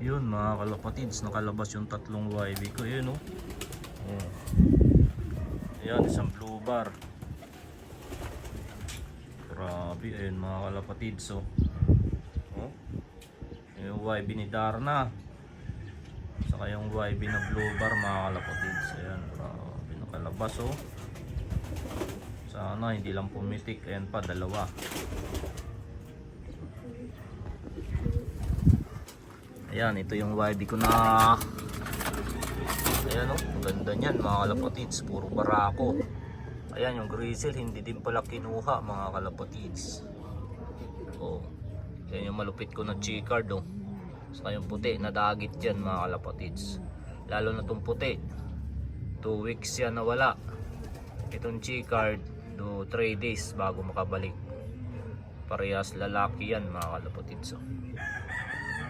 Yun mga kalapatids, nakalabas yung tatlong YB ko. Yun oh. Ayan, isang blue bar. Grabe, ayun mga kalapatids oh. Yung YB ni Darna, saka yung YB na blue bar mga kalapatids. Ayan, grabe, nakalabas oh. Sana hindi lang pumitik. Ayan pa, dalawa. Ayan, ito yung YB ko na. Ayan o, ang ganda nyan mga kalapatids. Puro barako. Ayan yung grizzle, hindi din pala kinuha mga kalapatids. O, ayan yung malupit ko na chicard o. Saka yung puti, nadagit yan mga kalapatids. Lalo na itong puti, 2 weeks yan nawala. Itong chicard, 3 days bago makabalik. Parehas lalaki yan mga kalapatids o.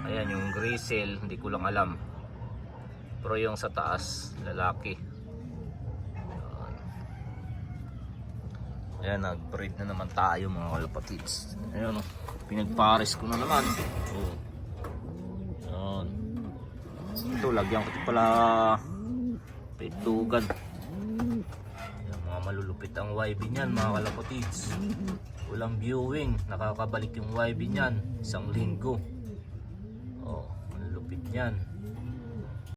Ayan yung grizzle, hindi ko lang alam. Pero yung sa taas, lalaki. Ayan, nag-breed na naman tayo mga kalapatids. Ayan o, pinagpares ko na naman. Ayan. Ito, lagyan ko ito pala pitugan. Ayan, mga malulupit ang YB niyan mga kalapatids. Walang viewing, nakakabalik yung YB niyan isang linggo. Oh, malulupit niyan.